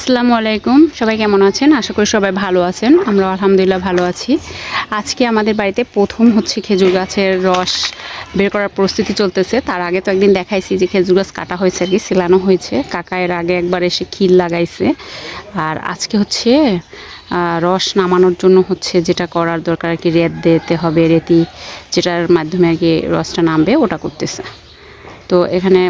আসসালামু আলাইকুম, সবাই কেমন আছেন? আশা করি সবাই ভালো আছেন। আমরা আলহামদুলিল্লাহ ভালো আছি। আজকে আমাদের বাড়িতে প্রথম হচ্ছে খেজুর গাছের রস বের করার প্রস্তুতি চলতেছে। তার আগে তো একদিন দেখাইছি যে খেজুর গাছ কাটা হয়েছে আর কি, ছিলানো হয়েছে। কাকা এর আগে একবার এসে খিল লাগাইছে। আর আজকে হচ্ছে রস নামানোর জন্য হচ্ছে যেটা করার দরকার আর কি, রেত দিতে হবে, রেতি যেটার মাধ্যমে আর কি রসটা নামবে ওটা করতেছে। তো এখানে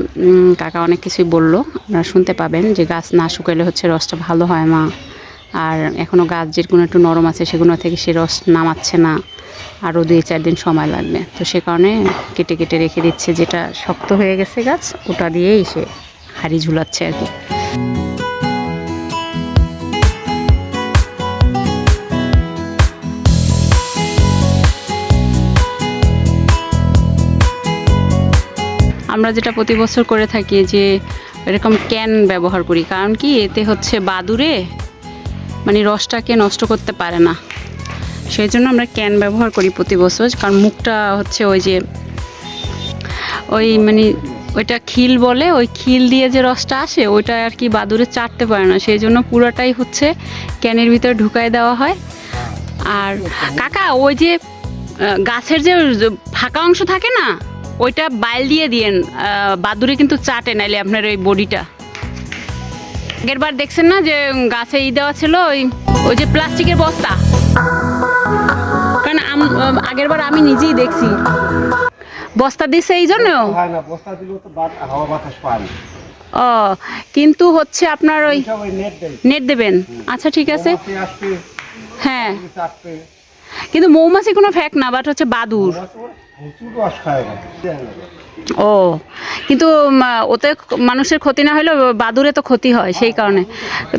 কাকা অনেক কিছুই বললো, আপনারা শুনতে পাবেন যে গাছ না শুকাইলে হচ্ছে রসটা ভালো হয় না। আর এখনও গাছ যেগুলো একটু নরম আছে সেগুলো থেকে সে রস নামাচ্ছে না, আরও 2-4 দিন সময় লাগবে। তো সে কারণে কেটে কেটে রেখে দিচ্ছে, যেটা শক্ত হয়ে গেছে গাছ ওটা দিয়েই সে হাঁড়ি ঝুলাচ্ছে আর কি। আমরা যেটা প্রতি বছর করে থাকি যে এরকম ক্যান ব্যবহার করি, কারণ কি এতে হচ্ছে বাদুড়ে মানে রসটাকে নষ্ট করতে পারে না, সেই জন্য আমরা ক্যান ব্যবহার করি প্রতি বছর। কারণ মুখটা হচ্ছে ওই যে ওই মানে ওইটা খিল বলে, ওই খিল দিয়ে যে রসটা আসে ওইটা আর কি বাদুড়ে চাটতে পারে না, সেই জন্য পুরোটাই হচ্ছে ক্যানের ভিতরে ঢুকাই দেওয়া হয়। আর কাকা ওই যে গাছের যে ফাঁকা অংশ থাকে না, ওইটা বাইল দিয়ে দিয়েন, বাদুড়ে কিন্তু চাটে নাইলে আপনার ওই বডিটা। আগের বার দেখছেন না যে গাছে দেওয়া ছিল ওই যে প্লাস্টিকের বস্তা, কারণ আগের বার আমি নিজেই দেখছি বস্তা দিছে এই জন্য। ও কিন্তু হচ্ছে আপনার ওই নেট দেবেন। আচ্ছা ঠিক আছে, হ্যাঁ কিন্তু মৌমাছি কোনো ফ্যাক্ট না, বাট হচ্ছে বাদুর। ও কিন্তু ওতে মানুষের ক্ষতি না হলেও বাদুরে তো ক্ষতি হয়, সেই কারণে।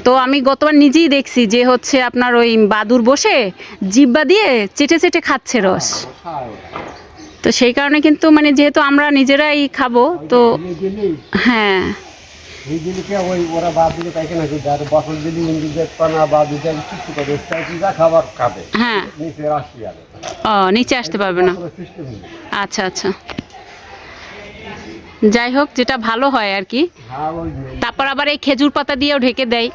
তো আমি গতবার নিজেই দেখছি যে হচ্ছে আপনার ওই বাদুর বসে জিব্বা দিয়ে চেটে চেটে খাচ্ছে রস। তো সেই কারণে কিন্তু মানে যেহেতু আমরা নিজেরাই খাবো তো হ্যাঁ হ্যাঁ, ও নিচে আসতে পারবে না। আচ্ছা আচ্ছা, যাই হোক যেটা ভালো হয় আর কি। তারপর আবার এই খেজুর পাতা দিয়েও ঢেকে দেয়।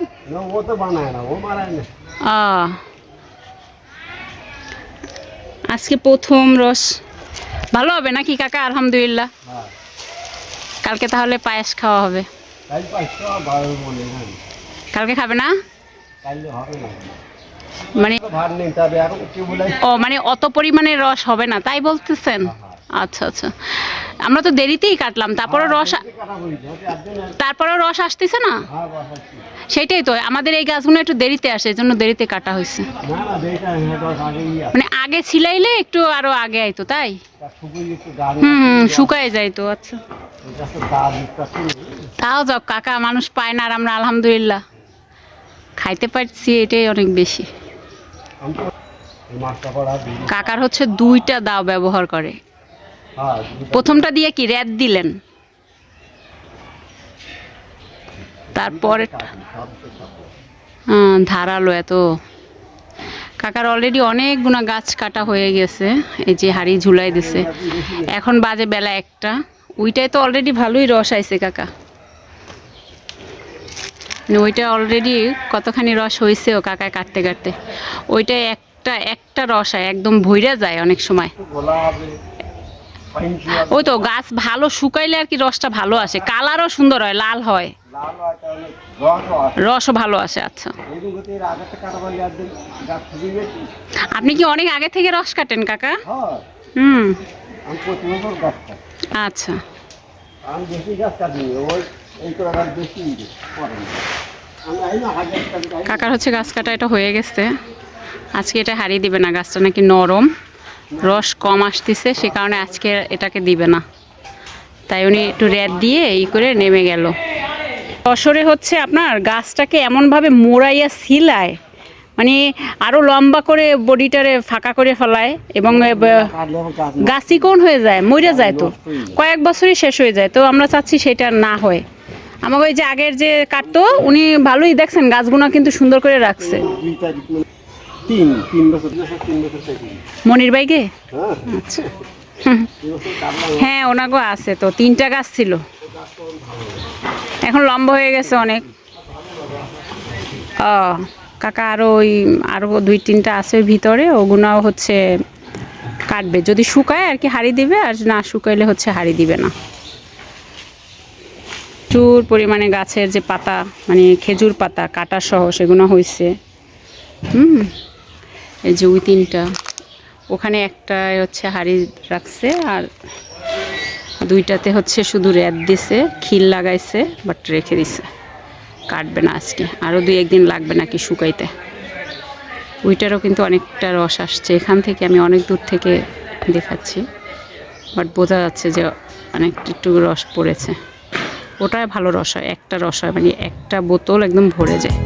আজকে প্রথম রস ভালো হবে নাকি কাকা? আলহামদুলিল্লাহ। কালকে তাহলে পায়েস খাওয়া হবে। কালকে খাবে না মানে? ও মানে অত পরিমাণে রস হবে না তাই বলতেছেন? আচ্ছা আচ্ছা, আমরা তো দেরিতেই কাটলাম, তারপরও রস আসতেছে না। সেটাই তো, আমাদের এই গাছগুলো একটু দেরিতে আসে, এই জন্য দেরিতে কাটা হয়েছে। মানে আগে ছিলাইলে একটু আরো আগে আইতো তাই। শুকায় যাইতো। আচ্ছা তাও যাক কাকা, মানুষ পায় না আর আমরা আলহামদুলিল্লাহ খাইতে পারছি, এটাই অনেক বেশি। কাকার হচ্ছে 2টা দাও ব্যবহার করে। প্রথমটা দিয়ে কি রেত দিলেন, তারপরে ধারালো এত। কাকার অলরেডি অনেকগুলো গাছ কাটা হয়ে গেছে, এই যে হাড়ি ঝুলাই দিছে। এখন বাজে বেলা 1টা, ওইটাই তো অলরেডি ভালোই রস আইছে কাকা। ওইটা অলরেডি কতখানি রস হয়েছে ও কাকায় কাটতে কাটতে। ওইটা একটা রস হয় একদম ভইরা যায় অনেক সময়। ওই তো গাছ ভালো শুকাইলে আর কি রসটা ভালো আসে, কালারও সুন্দর হয়, লাল হয়, রসও ভালো আসে। আচ্ছা আপনি কি অনেক আগে থেকে রস কাটেন কাকা? আচ্ছা কাকার হচ্ছে গাছ কাটা এটা হয়ে গেছে, আজকে এটা হারিয়ে দিবে না। গাছটা নাকি নরম, রস কম আসতেছে, সে কারণে আজকে এটাকে দিবে না। তাই উনি একটু রেত দিয়ে এই করে নেমে গেল। বছরে হচ্ছে আপনার গাছটাকে এমনভাবে মোড়াইয়া ছিলায়, মানে আরও লম্বা করে বডিটারে ফাঁকা করে ফেলায়, এবং গাছ চিকন হয়ে যায়, মরে যায়, তো কয়েক বছরই শেষ হয়ে যায়। তো আমরা চাচ্ছি সেটা না হয়। আমাকে ওই যে আগের যে কাটতো উনি ভালোই দেখছেন, গাছগুলো কিন্তু সুন্দর করে রাখছে। মনির ভাইকে? আচ্ছা হ্যাঁ ওনাগো আছে তো, 3টা গাছ ছিল, এখন লম্বা হয়ে গেছে অনেক। ও কাকা আরও 2-3টা আছে ভিতরে, ওগুলো হচ্ছে কাটবে, যদি শুকায় আর কি হাঁড়ি দিবে, আর না শুকাইলে হচ্ছে হাঁড়ি দিবে না। প্রচুর পরিমাণে গাছের যে পাতা, মানে খেজুর পাতা কাটা সহ সেগুলো হয়েছে। এই যে ওই 3টা, ওখানে একটা হচ্ছে হাঁড়ি রাখছে, আর 2টাতে হচ্ছে শুধু রেত দিছে, খিল লাগাইছে, বাট রেখে দিছে, কাটবে না আজকে, আরও 2-1 দিন লাগবে নাকি শুকাইতে। ওইটারও কিন্তু অনেকটা রস আসছে, এখান থেকে আমি অনেক দূর থেকে দেখাচ্ছি, বাট বোঝা যাচ্ছে যে অনেকটা একটু রস পড়েছে। ওটাই ভালো রস হয়, একটা রস হয়, মানে একটা বোতল একদম ভরে যায়।